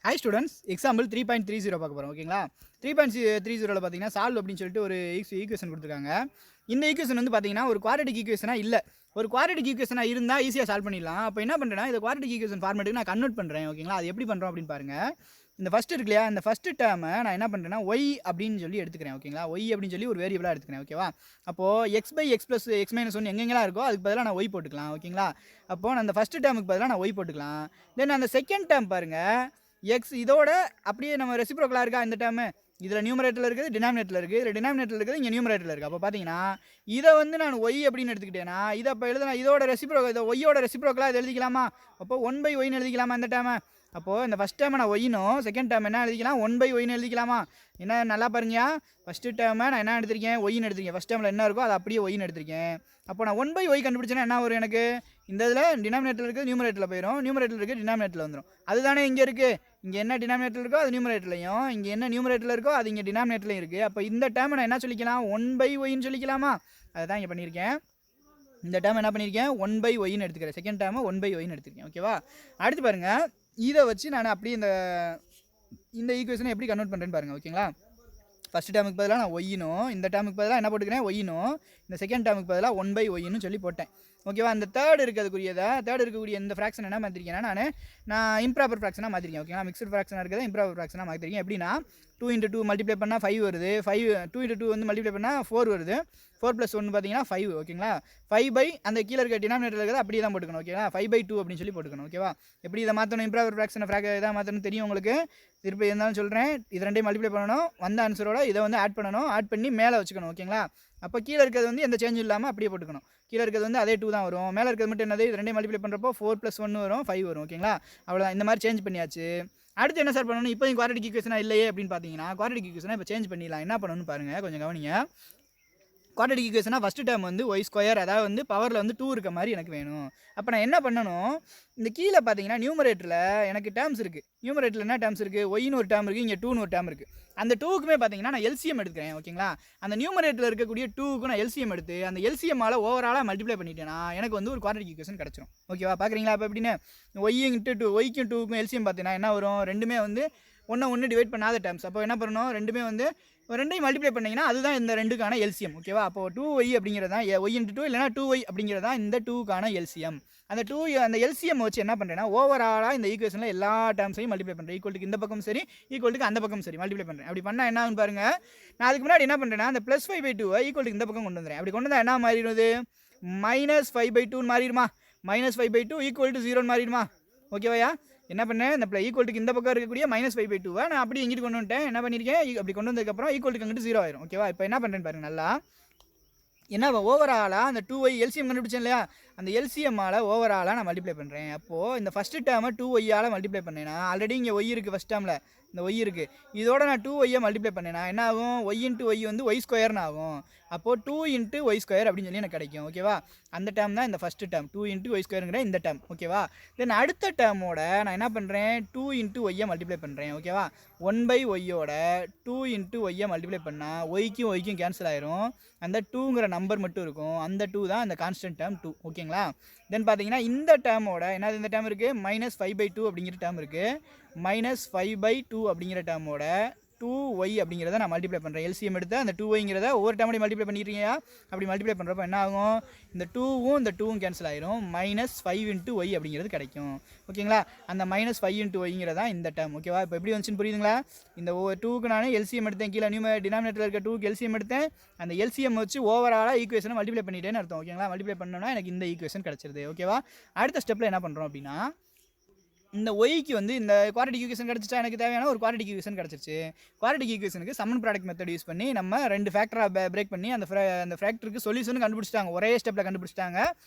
High students example 3.30 பார்க்க போகிறோம் ஓகேங்களா. 3.30 பார்த்தீங்கன்னா சால்வ் அப்படின்னு சொல்லிட்டு ஒரு ஈக்குவேஷன் கொடுத்துருக்காங்க. இந்த ஈக்குவேஷன் வந்து பார்த்தீங்கன்னா ஒரு குவாட்ரேட்டிக் ஈக்குவேஷனாக இல்லை, ஒரு குவாட்ரேட்டிக் ஈக்குவேஷனாக இருந்தால் ஈஸியாக சால்வ் பண்ணிடலாம். அப்போ என்ன பண்ணுறேன்னா இந்த குவாட்ரேட்டிக் ஈக்குவேஷன் ஃபார்மேட்டுக்கு நான் கன்வெர்ட் பண்ணுறேன் ஓகேங்களா. அது எப்படி பண்ணுறோம் அப்படின்னு பாருங்கள். இந்த ஃபஸ்ட் இருக்கு இல்லையா, இந்த ஃபஸ்ட்டு டேர்மை நான் என்ன பண்ணுறேன்னா ஒய் அப்படின்னு சொல்லி எடுத்துக்கிறேன் ஓகேங்களா. ஒய் அப்படின்னு சொல்லி ஒரு வேரியபிளாக எடுத்துக்கிறேன் ஓகேவா. அப்போது x/x + x-1 எங்கெங்கெல்லாம் இருக்கோ அதுக்கு பதிலாக நான் ஒய் போட்டுக்கலாம் ஓகேங்களா. அப்போது நான் அந்த ஃபஸ்ட்டு டேர்முக்கு பதிலாக நான் ஒய் போட்டுக்கலாம். தென் அந்த செகண்ட் டேர்ம் பாருங்கள், எக்ஸ் இதோட அப்படியே நம்ம ரெசிப்ரோக்கலாக இருக்கா இந்த டேர்மு. இதில் நியூமரேட்டரில் இருக்குது, டினாமினேட்டரில் இருக்குது, இதில் டினாமினேட்டரில் இருக்குது, இங்கே நியூமரேட்டரில் இருக்குது. அப்போ பார்த்தீங்கன்னா இதை வந்து நான் ஒய் அப்படின்னு எடுத்துக்கிட்டேன்னா இதை அப்போ எழுதுனா இதோட இதை ஒய்யோட ரெசிப்ரோக்கலாக இதை எழுதிக்கலாமா. அப்போ 1/y எழுதிக்கலாமா இந்த டேர்மை. அப்போது இந்த ஃபஸ்ட் டேர்மை நான் ஒய்னும் செகண்ட் டேர்ம் என்ன எழுதிக்கலாம் 1/y எழுதிக்கலாமா. என்ன நல்லா பாருங்க, ஃபஸ்ட்டு டேர்மை நான் என்ன எடுத்திருக்கேன் ஒய்னு எடுத்திருக்கேன். ஃபஸ்ட் டேர்மில் என்ன இருக்கோ அதை அப்படியே ஒய்னு எடுத்திருக்கேன். அப்போ நான் 1/y கண்டுபிடிச்சேன்னா என்ன வரும் எனக்கு, இந்த இதில் டினாமினேட்டரில் இருக்குது நியூமரேட்டரில் போயிடும், நியூமரேட்டரில் இருக்குது டினாமினேட்டரில் வந்துடும். அதுதானே இங்கே இருக்குது, இங்கே என்ன டினாமினேட்டர் இருக்கோ அது நியூமரேட்டர்லையும், இங்கே என்ன நியூமரேட்டரில் இருக்கோ அது இங்கே டினாமினேட்டர்லையும் இருக்குது. அப்போ இந்த டேர்மை நான் என்ன சொல்லிக்கலாம் 1/y சொல்லிக்கலாமா. அதை தான் இங்கே பண்ணியிருக்கேன். இந்த டேர்ம் என்ன பண்ணியிருக்கேன் 1/y எடுத்துக்கிறேன், செகண்ட் டேர்மை 1/y எடுத்துக்கிறேன் ஓகேவா. அடுத்து பாருங்கள், இதை வச்சு நான் அப்படியே இந்த ஈக்குவேஷனை எப்படி கன்வெர்ட் பண்ணுறேன்னு பாருங்கள் ஓகேங்களா. ஃபஸ்ட் டேர்முக்கு பதிலாக நான் ஒய்னும், இந்த டேர்முக்கு பதிலாக என்ன போட்டுக்கிறேன் ஒய்னும், இந்த செகண்ட் டேர்முக்கு பதிலாக 1/y சொல்லி போட்டேன் ஓகேவா. அந்த தேர்ட் இருக்கக்கூடிய இந்த ஃப்ராக்ஷன் என்ன மாற்றிருக்கேன்னா நான் இம்ப்ராப்பர் ஃப்ராக்ஷனாக மாற்றிருக்கேன் ஓகேங்களா. மிக்சட் ஃப்ராக்ஷனாக இருக்கிறத இம்ப்ராப்பர் ஃப்ராக்ஷனாக மாற்றிருக்கேன். எப்படின்னா 2 × 2 மல்டிப்ளை பண்ணால் 5 வருது, 2 × 2 வந்து மல்டிப்ளை பண்ணால் 4 வருது, 4 + 1 பார்த்தீங்கன்னா 5 ஓகேங்களா. 5 அந்த கீழே இருக்க டினாமினேட்டர் இருக்கிறத அப்படியே தான் போட்டுக்கணும் ஓகேங்களா. 5/2 அப்படின்னு சொல்லி போட்டுக்கணும் ஓகேவா. எப்படி இதை மாற்றணும் இம்ப்ராப்பர் ஃப்ராக்ஷனை இதாக மாற்றணும் தெரியும் உங்களுக்கு. திருப்பி இருந்தாலும் சொல்கிறேன், இது ரெண்டையும் மல்டிப்ளை பண்ணணும், வந்த ஆன்சரோட இதை வந்து ஆட் பண்ணணும், ஆட் பண்ணி மேலே வச்சுக்கணும் ஓகேங்களா. அப்போ கீழே இருக்கிறது வந்து எந்த சேஞ்சும் இல்லாமல் அப்படியே போட்டுக்கணும். கீழே இருக்கிறது வந்து அதே 2 தான் வரும், மேலே இருக்கிறது மட்டும் என்னது இது ரெண்டையும் மல்டிப்ளை பண்ணுறப்போ 4 + 1 வரும் 5 வரும் ஓகேங்களா. அவ்வளோதான், இந்த மாதிரி சேஞ்ச் பண்ணியாச்சு. அடுத்து என்ன சார் பண்ணணும், இப்போ குவாட்ரேட்டிக் ஈக்குவேஷனாக இல்லையே அப்படின்னு பார்த்தீங்கன்னா குவாட்ரேட்டிக் ஈக்குவேஷனாக இப்போ சேஞ்ச் பண்ணிடலாம். என்ன பண்ணணும்னு பாருங்கள், கொஞ்சம் கவனிங்க. குவாட்ரேட்டிக் ஈக்குவேஷனாக ஃபஸ்ட்டு டேர்ம் வந்து y², அதாவது வந்து பவரில் வந்து 2 இருக்க மாதிரி எனக்கு வேணும். அப்போ நான் என்ன பண்ணணும், இந்த கீழே பார்த்தீங்கன்னா நியூமரேட்டரில் எனக்கு டேர்ம்ஸ் இருக்குது. நியூமரேட்டரில் என்ன டேர்ம்ஸ் இருக்குது, ஒய்னு ஒரு டேர்ம் இருக்குது, இங்கே 2னு ஒரு டேர்ம் இருக்குது. அந்த 2க்குமே பார்த்தீங்கன்னா நான் எல்சிஎம் எடுக்கிறேன் ஓகேங்களா. அந்த நியூமரேட்டரில் இருக்கக்கூடிய 2க்கு நான் எல்சிஎம் எடுத்து அந்த எல்சிஎம்மால் ஓவராலாக மல்டிப்ளை பண்ணிட்டேன்னா எனக்கு வந்து ஒரு குவாட்ரேட்டிக் ஈக்குவேஷன் கிடச்சிரும் ஓகேவா. பார்க்குறீங்களா இப்போ எப்படின்னு, ஒய்க்கும் 2க்கும் எல்சிஎம் பார்த்தீங்கன்னா என்ன வரும், ரெண்டுமே வந்து ஒன்று டிவைட் பண்ணாத டேர்ம்ஸ். அப்போ என்ன பண்ணணும், ரெண்டுமே வந்து ரெண்டையும் மல்டிப்ளை பண்ணிங்கன்னா அதுதான் இந்த ரெண்டுக்கான எல்சிஎம் ஓகேவா. அப்போது 2y அப்படிங்கிறது தான் y × 2 இல்லைனா 2y அப்படிங்கிறது தான் இந்த 2க்கான எல்சிஎம். அந்த எல்சிஎம் வச்சு என்ன பண்ணுறேன்னா ஓவராலாக இந்த ஈக்குவேஷனில் எல்லா டேர்ம்ஸையும் மல்டிப்ளை பண்ணுறேன். ஈக்குவலுக்கு இந்த பக்கம் சரி, ஈக்குவலுக்கு அந்த பக்கம் சரி மல்டிப்ளை பண்ணுறேன். அப்படி பண்ணால் என்ன ஆகுன்னு பாருங்கள். நான் அதுக்கு முன்னாடி என்ன பண்ணுறேன்னா அந்த +5/2 ஈக்குவலுக்கு இந்த பக்கம் கொண்டு வந்துடுறேன். அப்படி கொண்டு வந்தால் என்ன மாறிடுது, -5/2 மாறிடுமா, -5/2 = 0 மாறிடுமா ஓகேவாயா. என்ன பண்ணேன், இந்த ஈக்குவலுக்கு இந்த பக்கம் இருக்கக்கூடிய -5/2 நான் அப்படி எங்கிட்டு கொண்டு வந்துட்டேன். என்ன பண்ணியிருக்கேன், அப்படி கொண்டு வந்ததுக்கப்புறம் ஈக்குவலுக்கு அங்கிட்டு 0 ஆயிரும் ஓகேவா. இப்போ என்ன பண்ணுறேன்னு பாருங்கள் நல்லா, என்ன ஓவராலாக அந்த 2y எல்சிஎம் கண்டுபிடிச்சேன் இல்லையா, அந்த எல்சிஎம்மால் ஓவராலாக நான் மல்டிப்ளை பண்ணுறேன். அப்போது இந்த ஃபஸ்ட்டு டேர்மை 2y மல்டிப்ளை பண்ணேன்னா ஆல்ரெடி இங்கே ஒய் இருக்குது, ஃபஸ்ட் டேர்மில் இந்த ஒய் இருக்குது, இதோட நான் 2y மல்டிப்ளை பண்ணேன்னா என்ன ஆகும், y × y வந்து y² ஆகும். அப்போது 2 × y² அப்படின்னு சொல்லி எனக்கு கிடைக்கும் ஓகேவா. அந்த டேர்ம் தான் இந்த ஃபஸ்ட்டு டேர்ம் 2 × y² இந்த டேர்ம் ஓகேவா. தென் அடுத்த டேர்மோட நான் என்ன பண்ணுறேன் 2 × y மல்டிப்ளை பண்ணுறேன் ஓகேவா. 1/y 2 × y மல்டிப்ளை பண்ணால் ஒய்க்கும் கேன்சல் ஆயிரும், அந்த 2ங்கிற நம்பர் மட்டும் இருக்கும். அந்த 2 தான் அந்த கான்ஸ்டன்ட் டேர்ம் 2 ஓகேங்களா. தென் பார்த்தீங்கன்னா இந்த டேர்மோட என்னது இந்த டேர்ம் இருக்குது -5/2 அப்படிங்கிற டேர்ம் இருக்குது, -5/2 அப்படிங்கிற டேர்மோட 2y அப்படிங்கிறத நான் மல்டிப்ளை பண்ணுறேன். எல்சிஎம் எடுத்து அந்த 2yங்கிறத ஒவ்வொரு டேர்மோடையும் மல்டிப்ளை பண்ணிடுறீங்க. அப்படி மல்டிப்ளை பண்ணுறப்போ என்ன ஆகும், இந்த 2வும் இந்த 2வும் கேன்சல் ஆயிரும், -5 × y அப்படிங்கிறது கிடைக்கும் ஓகேங்களா. அந்த -5 × yங்கிறதா இந்த டேர்ம் ஓகேவா. இப்போ எப்படி வந்துச்சுன்னு புரியுதுங்களா. இந்த 2க்கு நான் எல்சிஎம் எடுத்தேன், கீழே டினாமினேட்டரில் இருக்க 2க்கு எல்சிஎம் எடுத்தேன், அந்த எல்சிஎம் வச்சு ஓவராலாக ஈக்குவேஷனை மல்டிப்ளை பண்ணிட்டேன்னு அர்த்தம் ஓகேங்களா. மல்டிப்ளை பண்ணோன்னா எனக்கு இந்த ஈக்குவேஷன் கிடச்சிருது ஓகேவா. அடுத்த ஸ்டெப்பில் என்ன பண்ணுறோம் அப்படின்னா, இந்த ஒய்க்கு வந்து இந்த குவாட்ரேட்டிக் ஈக்குவேஷன் கிடச்சிச்சா, எனக்கு தேவையான ஒரு குவாட்ரேட்டிக் ஈக்குவேஷன் கிடச்சிருச்சு. குவாட்ரேட்டிக் ஈக்குவேஷனுக்கு சமன் ப்ராடக்ட் மெத்தட் யூஸ் பண்ணி நம்ம 2 ஃபேக்டராக பிரேக் பண்ணி அந்த ஃபேக்டருக்கு சொல்யூஷன் கண்டுபிடிச்சிட்டாங்க, ஒரே ஸ்டெப்பில் கண்டுபிடிச்சிட்டாங்க.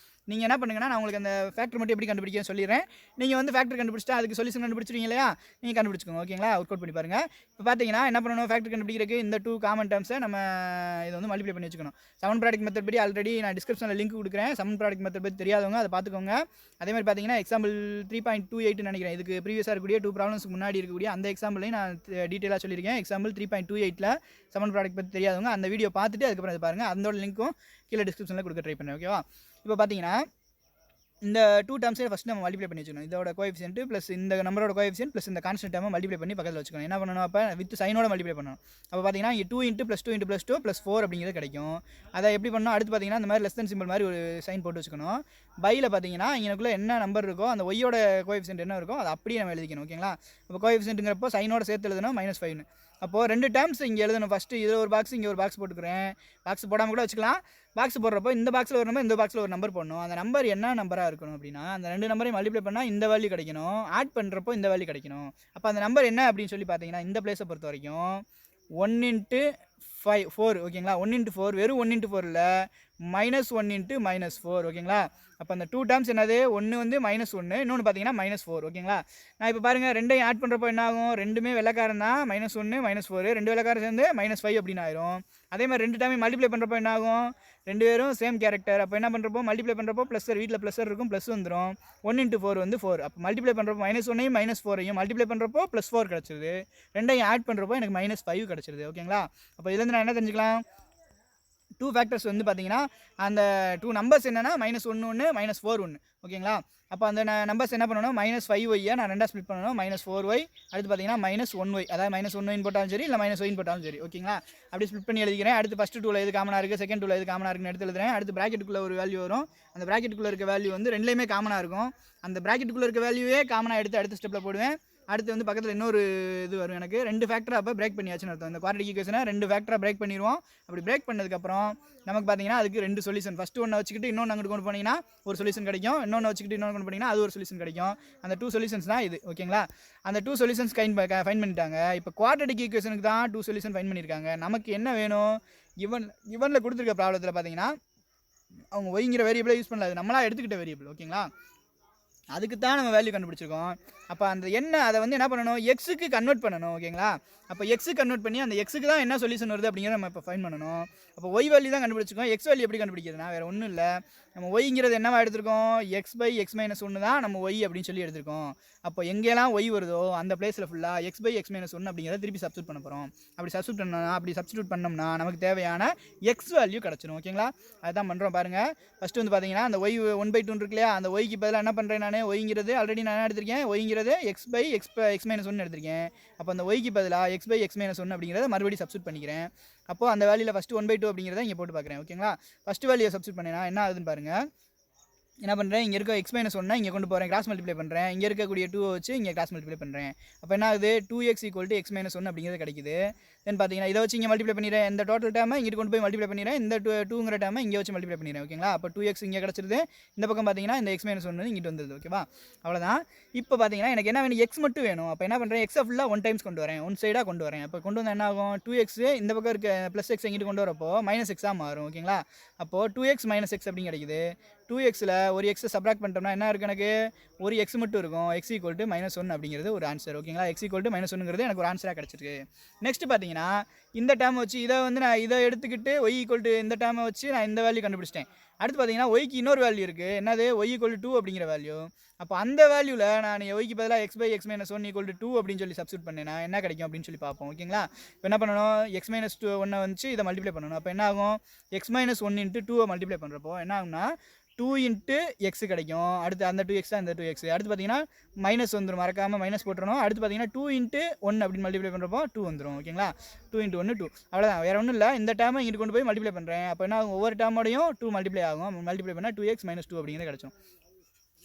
நீங்கள் என்ன பண்ணுங்கன்னா, நான் உங்களுக்கு அந்த ஃபேக்டர் மட்டும் எப்படி கண்டுபிடிக்கன்னு சொல்லிடுறேன். நீங்கள் வந்து ஃபேக்டர் கண்டுபிடிச்சிட்டா அதுக்கு சொல்யூஷன் கண்டுபிடிச்சிருவீங்க இல்லையா, நீங்கள் கண்டுபிடிச்சிக்கோங்க ஓகேங்களா. ஒர்க் அவுட் பண்ணி பாருங்கள். இப்போ பார்த்தீங்கன்னா என்ன பண்ணணும், ஃபேக்டர் கண்டுபிடிக்கிறதுக்கு இந்த 2 காமன் டேர்ம்ஸை நம்ம இதை வந்து மல்டிப்ளை பண்ணி வச்சுக்கணும். சமன் ப்ராடக்ட் மெத்தட் படி ஆல்ரெடி நான் டிஸ்கிரிப்ஷனில் லிங்க் கொடுக்குறேன், சமன் ப்ராடக்ட் மெத்தட் பற்றி தெரியாதவங்க அதை பார்த்துக்கோங்க. அதே மாதிரி பார்த்தீங்கன்னா எக்ஸாம்பிள் 3.28 நினைக்கிறேன், இதுக்கு ப்ரீவியஸாக இருக்கக்கூடிய 2 ப்ராப்ளம்ஸ்க்கு முன்னாடி இருக்கக்கூடிய அந்த எக்ஸாம்பிளையும் நான் டீட்டெயிலாக சொல்லியிருக்கேன். எக்ஸாம்பிள் 3.28ல் சமன் ப்ராடக்ட் பற்றி தெரியாதவங்க அந்த வீடியோ பார்த்துட்டு அதுக்கப்புறம் இது பாருங்கள். அதோட லிங்க்கும் கீழே டிஸ்கிரிப்ஷனில் கொடுக்க ட்ரை பண்ணேன் ஓகேவா. இப்போ பார்த்தீங்கன்னா இந்த 2 டேர்ம்ஸே ஃபஸ்ட் நம்ம மல்டிப்ளை பண்ணி வச்சுக்கணும். இதோட கோஎஃபிஷியன்ட் ப்ளஸ் இந்த நம்பரோட கோஎஃபிஷியன்ட் ப்ளஸ் இந்த கான்ஸ்டன்ட் டேர்மை மல்டிப்ளை பண்ணி பக்கத்தில் வச்சுக்கணும். என்ன பண்ணணும் அப்போ வித் சைனோட மல்டிப்ளை பண்ணணும். அப்போ பார்த்தீங்கன்னா இங்கே 2 + +2 + +2 +4 அப்படிங்கிறது கிடைக்கும். அதை எப்படி பண்ணணும் அடுத்து பார்த்தீங்கன்னா இந்த மாதிரி லெஸ் தென் சிம்பிள் மாதிரி ஒரு சைன் போட்டு வச்சுக்கணும். பையில் பார்த்தீங்கன்னா இங்கனக்குள்ளே என்ன நம்பர் இருக்கோ அந்த ஒய்யோட கோஎஃபிஷியன்ட் என்ன இருக்கோ அதை அப்படியே நம்ம எழுதிக்கணும். ஓகேங்களா? அப்போ கோஎஃபிஷியன்ட்டுங்கிறப்போ சைனோட சேர்த்து எழுதணும் -5. அப்போது 2 டேர்ம்ஸ் இங்கே எழுதணும். ஃபஸ்ட்டு இதில் ஒரு பாக்ஸ் இங்கே ஒரு பாக்ஸ் போட்டுக்கிறேன். பாக்ஸ் போடாமல் கூட வச்சுக்கலாம். பாக்ஸ் போடுறப்போ இந்த பாக்ஸில் ஒரு நம்பர் இந்த பாக்ஸில் ஒரு நம்பர் போடணும். அந்த நம்பர் என்ன நம்பராக இருக்கணும் அப்படின்னா அந்த 2 நம்பரையும் மல்டிப்ளை பண்ணால் இந்த வேல்யூ கிடைக்கணும். ஆட் பண்ணுறப்போ இந்த வேல்யூ கிடைக்கணும். அப்போ அந்த நம்பர் என்ன அப்படின்னு சொல்லி பார்த்தீங்கன்னா இந்த பிளேஸை பொறுத்த வரைக்கும் 1 × 4 ஓகேங்களா? 1 × 4 வெறும் 1 × 4 இல்லை -1 × -4 ஓகேங்களா? அப்போ அந்த 2 டேர்ம்ஸ் என்னது ஒன்று வந்து -1 இன்னொன்று பார்த்தீங்கன்னா -4 ஓகேங்களா? நான் இப்போ பாருங்கள் ரெண்டையும் ஆட் பண்ணுறப்போ என்ன ஆகும் ரெண்டுமே வெள்ளைக்காரன் தான் -1 -4 2 வெள்ளைக்காரன் சேர்ந்து -5 அப்படின்னு ஆயிரும். அதே மாதிரி 2 டைமே மல்டிப்ளை பண்ணுறப்போ என்ன ஆகும் 2 பேரும் சேம் கேரக்டர். அப்போ என்ன பண்ணுறப்போ மல்டிப்ளை பண்ணுறப்போ ப்ளஸ்ஸர் வீட்டில் ப்ளஸ்ஸர் இருக்கும் ப்ளஸ் வந்துடும். 1 × 4 வந்து 4. அப்போ மல்டிப்ளை பண்ணுறப்போ -1ஐயும் -4ஐயும் மல்டிப்ளை பண்ணுறப்போ +4 கிடச்சிருது. ரெண்டையும் ஆட் பண்ணுறப்போ எனக்கு -5 கிடச்சிருது. ஓகேங்களா? அப்போ இதுலேருந்து நான் என்ன தெரிஞ்சுக்கலாம் 2 ஃபேக்டர்ஸ் வந்து பார்த்தீங்கன்னா அந்த 2 நம்பர்ஸ் என்னென்னா -1 1 -4 1 ஓகேங்களா? அப்போ அந்த நம்பர்ஸ் என்ன பண்ணணும் -5y நான் ரெண்டாக ஸ்ப்ளிட் பண்ணணும் -4y அடுத்து பார்த்தீங்கன்னா -1y அதாவது -1y போட்டாலும் சரி இல்லை -y போட்டாலும் சரி ஓகேங்களா? அப்படி ஸ்ப்ளிட் பண்ணி எழுதிக்கிறேன். அடுத்து ஃபஸ்ட்டு 2ல எது காமனாக இருக்குது செகண்ட் 2ல எது காமனாக இருக்குன்னு எடுத்து எழுதுறேன். அடுத்து ப்ராக்கெட்டுக்குள்ளே ஒரு வேல்யூ வரும். அந்த ப்ராக்கெட்டுக்குள்ளே இருக்க வேல்யூ வந்து ரெண்டுலேயுமே காமனாக இருக்கும். அந்த ப்ராக்கெட்டுக்குள்ளே இருக்க வேல்யூவே காமனாக எடுத்து அடுத்த ஸ்டெப்பில் போடுவேன். அடுத்து வந்து பக்கத்தில் இன்னொரு இது வரும் எனக்கு 2 ஃபேக்டரை அப்போ பிரேக் பண்ணியாச்சுன்னு அர்த்தம். இந்த குவாட்ரேட்டிக் ஈக்குவேஷனை 2 ஃபேக்டரை பிரேக் பண்ணிடுவோம். அப்படி பிரேக் பண்ணதுக்கப்புறம் நமக்கு பார்த்தீங்கன்னா அதுக்கு 2 சொல்யூஷன் ஃபஸ்ட்டு ஒன்று வச்சுக்கிட்டு இன்னொன்று அங்கிட்டு கொண்டு போனீங்கன்னா ஒரு சொல்யூஷன் கிடைக்கும். இன்னொன்று வச்சுக்கிட்டு இன்னொன்று கொண்டு போனீங்கன்னா அது ஒரு சொல்யூஷன் கிடைக்கும். அந்த 2 சொல்யூஷன்ஸ் தான் இது ஓகேங்களா? அந்த 2 சொல்யூஷன்ஸ் ஃபைன் பண்ணிட்டாங்க. இப்போ குவாட்ரேட்டிக் ஈக்குவேஷனுக்கு தான் 2 சொல்யூஷன் ஃபைன் பண்ணியிருக்காங்க. நமக்கு என்ன வேணும் இவனில் கொடுத்துருக்க ப்ராப்ளத்தில் பார்த்தீங்கன்னா அவங்க ஒய்ங்கிற வேரியபிளை யூஸ் பண்ணல. அது நம்மளாக எடுத்துக்கிட்ட வேரியபிள் ஓகேங்களா? அதுக்கு தான் நம்ம வேல்யூ கண்டுபிடிச்சிருக்கோம். அப்போ அந்த அதை வந்து என்ன பண்ணணும் எக்ஸுக்கு கன்வெர்ட் பண்ணணும் ஓகேங்களா? அப்போ எக்ஸுக்கு கன்வெர்ட் பண்ணி அந்த எக்ஸுக்கு தான் என்ன சொல்யூஷன் வருது அப்படிங்கிறத நம்ம இப்போ ஃபைன் பண்ணணும். அப்போ ஒய் வேல்யூ தான் கண்டுபிடிச்சிருக்கோம். எக்ஸ் வேல்யூ எப்படி கண்டுபிடிக்கிறதுனா வேறு ஒன்றும் இல்லை. நம்ம ஒய்ங்கிறது என்னவா எடுத்திருக்கோம் x/x - 1 தான் நம்ம ஒய் அப்படின்னு சொல்லி எடுத்திருக்கோம். அப்போ எங்கெல்லாம் ஒய் வருதோ அந்த பிளேஸில் ஃபுல்லாக x/x - 1 அப்படிங்கிறத திருப்பி சப்ஸ்டியூட் பண்ண போகிறோம். அப்படி சப்ஸ்டியூட் பண்ணோம்னா நமக்கு தேவையான எக்ஸ் வேல்யூ கிடச்சிடும் ஓகேங்களா? அதுதான் பண்ணுறோம் பாருங்கள். ஃபஸ்ட்டு வந்து பார்த்தீங்கன்னா அந்த ஒய் 1/2 இருக்கு இல்லையா? அந்த ஒய்க்கு பதிலாக என்ன பண்ணுறேன் நான் ஒய்ங்கிறது ஆல்ரெடி நான் என்ன எடுத்திருக்கேன் ஒய்ங்கிறது x/x - 1 எடுத்திருக்கேன். அப்போ அந்த ஒய்க்கு பதிலாக x/x - 1 அப்படிங்கிறத மறுபடியும் சப்ஸ்டியூட் பண்ணிக்கிறேன். அப்போ அந்த வேல்யூல ஃபஸ்ட்டு 1/2 அப்படிங்கிறத இங்கே போட்டு பார்க்குறேன் ஓகேங்களா? ஃபஸ்ட்டு வேல்யூ சப்ஸ்டியூட் பண்ணேன்னா என்ன ஆகுதுன்னு பாருங்கள். என்ன பண்ணுறேன் இங்கே இருக்க x - 1 இங்கே கொண்டு போகிறேன் கிராஸ் மல்டிப்ளை பண்ணுறேன். இங்கே இருக்கக்கூடிய 2 வச்சு இங்கே கிராஸ் மல்டிப்ளை பண்ணுறேன். அப்போ என்ன ஆகுது 2x = x - 1 அப்படிங்கிறது கிடைக்குது. தென் பார்த்தீங்கன்னா இதை வச்சு இங்கே மல்டிப்ளை பண்ணிடுறேன். இந்த டோட்டல் டேர்மை இங்கிட்டு கொண்டு போய் மல்டிப்ளை பண்ணிடுறேன். இந்த 2ங்கிற டேர்மை இங்கே வச்சு மல்டிப்ளை பண்ணிடுறேன் ஓகேங்களா? அப்போ 2x இங்கே கிடச்சிருது. இந்த பக்கம் பார்த்தீங்கன்னா இந்த x - 1 இங்கிட்டு வந்துடுது ஓகேவா? அவ்வளோதான். இப்போ பார்த்தீங்கன்னா எனக்கு என்ன வேணும் எக்ஸ் மட்டும் வேணும். அப்போ என்ன பண்ணுறேன் எக்ஸை ஃபுல்லாக 1 டைம்ஸ் கொண்டு வரேன். 1 சைடாக கொண்டு வரேன். அப்போ கொண்டு வந்தால் என்ன ஆகும் 2x இந்த பக்கம் இருக்க +x இங்கிட்டு கொண்டு வரப்போ -x மாறும் ஓகேங்களா? அப்போது 2x - x அப்படின்னு கிடைக்குது. 2xல ஒரு எக்ஸை சப்ராக்ட் பண்ணிட்டோம்னா என்ன இருக்குது எனக்கு ஒரு எக்ஸ் மட்டும் இருக்கும். x = -1 அப்படிங்கிறது ஒரு ஆன்சர் ஓகேங்களா? x = -1ங்கிறது எனக்கு ஒரு ஆன்சராக கிடச்சிருக்கு. நெக்ஸ்ட் பார்த்தீங்கன்னா இந்த டேர்மை வச்சு இதை வந்து நான் இதை எடுத்துக்கிட்டு y = இந்த டேர்மை வச்சு நான் இந்த வேல்யூ கண்டுபிடிச்சிட்டேன். அடுத்து பார்த்தீங்கன்னா ஒய்க்கு இன்னொரு வேல்யூ இருக்குது. என்னது y = 2 அப்படிங்கிற வேல்யூ. அப்போ அந்த வேல்யூவில் நான் ஒய்க்கு பதிலாக x/x - 1 = 2 அப்படின்னு சொல்லி சப்ஸ்டியூட் பண்ணேன்னா என்ன கிடைக்கும் அப்படின்னு சொல்லி பார்ப்போம் ஓகேங்களா? இப்போ என்ன பண்ணணும் x - 1 வந்து இதை மல்டிப்ளை பண்ணணும். அப்போ என்ன ஆகும் x - 1 × 2 மல்டிப்ளை பண்ணுறப்போ என்ன ஆகும்னா 2 × x கிடைக்கும். அடுத்து அந்த 2x தான் இந்த 2x. அடுத்து பார்த்தீங்கன்னா மைனஸ் வந்துடும் மறக்காமல் மைனஸ் போட்டுறணும். அடுத்து பார்த்தீங்கன்னா 2 × 1 அப்படின்னு மல்டிப்ளை பண்ணுறப்போ 2 வந்துடும் ஓகேங்களா? 2 × 1 2 அவ்வளோதான். வேறு ஒன்றும் இல்லை. இந்த டேர்மை இங்கிட்டு கொண்டு போய் மல்டிப்ளை பண்ணுறேன். அப்போ என்ன ஆகும் ஒவ்வொரு டேர்மோடையும் 2 மல்டிப்ளை ஆகும். மல்டிப்ளை பண்ணால் 2x - 2 அப்படிங்கிறது கிடச்சிடும்.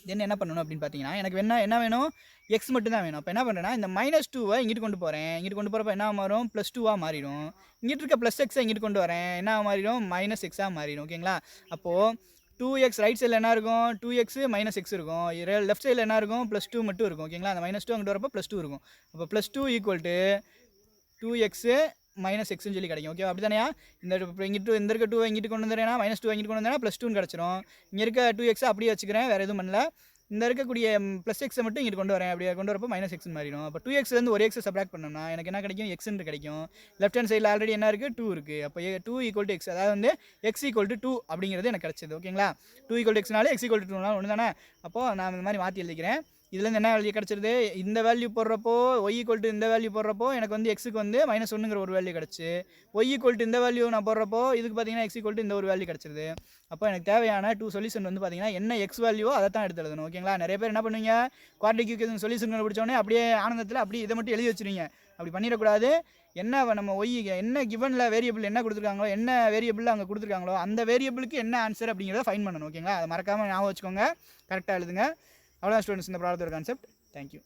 தென் என்ன பண்ணணும் அப்படின்னு பார்த்தீங்கன்னா எனக்கு என்ன வேணும் எக்ஸ் மட்டும் தான் வேணும். அப்போ என்ன பண்ணுறேன்னா இந்த -2வை இங்கிட்டு கொண்டு போகிறேன். இங்கிட்டு கொண்டு போகிறப்ப என்ன மாறும் +2 மாறிடும். இங்கிட்டு இருக்க +x இங்கிட்டு கொண்டு வரேன். என்ன மாறிடும் -x மாறிடும் ஓகேங்களா? அப்போது 2x ரைட் சைடில் என்ன இருக்கும் 2x - x இருக்கும். லெஃப்ட் சைடில் என்ன இருக்கும் +2 மட்டும் இருக்கும் ஓகேங்களா? அந்த -2 அங்கிட்டு வரப்போ +2 இருக்கும். அப்போ +2 = 2x - xன்னு சொல்லி கிடைக்கும் ஓகே அப்படி தானே? இங்கிட்டு இந்த இருக்க 2 இங்கிட்டு கொண்டு வந்துறேன்னா -2 இங்கிட்டு கொண்டு வந்தேன்னா +2 கிடச்சிரும். இங்கே இருக்க 2x அப்படியே வச்சுக்கிறேன். வேறு எதுவும் பண்ணல. இந்த இருக்கக்கூடிய +x மட்டும் இங்கிட்டு கொண்டு வரேன். அப்படியே கொண்டு வரப்போ -x மாறிடும். அப்போ 2xலேருந்து ஒரு x சப்ராக்ட் பண்ணோம்னா எனக்கு என்ன கிடைக்கும் x கிடைக்கும். லெஃப்ட் ஹேண்ட் சைடில் ஆல்ரெடி என்ன இருக்குது 2 இருக்குது. அப்போ 2 = x அதாவது வந்து x = 2 அப்படிங்கிறது எனக்கு கிடச்சிது ஓகேங்களா? 2 = xனால x = 2னால ஒன்று தானே? அப்போது நான் இந்த மாதிரி மாற்றி எழுதிக்கிறேன். இதுலேருந்து என்ன வேல்யூ கிடச்சிருது, இந்த வேல்யூ போடுறப்போ ஒய் ஈக்குவல் டு இந்த வேல்யூ போடுறப்போ எனக்கு வந்து எக்ஸுக்கு வந்து -1ங்கிற ஒரு வேல்யூ கிடச்சி, ஒய் ஈக்குவல் டு இந்த வேல்யூ நான் போடுறப்போ இதுக்கு பார்த்தீங்கன்னா எக்ஸ் ஈக்குவல் டு இந்த ஒரு வேல்யூ கிடச்சிருது. அப்போ எனக்கு தேவையான 2 சொல்யூஷன் வந்து பார்த்தீங்கன்னா என்ன எக்ஸ் வேல்யூவோ அதை தான் எடுத்து எழுதணும். ஓகேங்களா? நிறைய பேர் என்ன பண்ணுவீங்க, குவாட்ரிக் ஈக்குவேஷன் சொல்யூஷன் கண்டுபிடிச்சோடனே அப்படியே ஆனந்தத்தில் அப்படியே இதை மட்டும் எழுதி வச்சுருவீங்க. அப்படி பண்ணிடக்கூடாது. என்ன நம்ம ஒய் என்ன கிவனில் வேரியபிள் என்ன கொடுத்துருக்காங்களோ, என்ன வேரியபிள் அங்கே கொடுத்துருக்காங்களோ அந்த வேரியபிளுக்கு என்ன ஆன்சர் அப்படிங்கிறத ஃபைன் பண்ணணும். ஓகேங்களா? அதை மறக்காமல் ஞாபகம் வச்சுக்கோங்க, கரெக்டாக எழுதுங்க. அவ்வளோதான் ஸ்டூடெண்ட்ஸ் இந்த ப்ராப்ளத்தோட கான்செப்ட். தேங்க்யூ.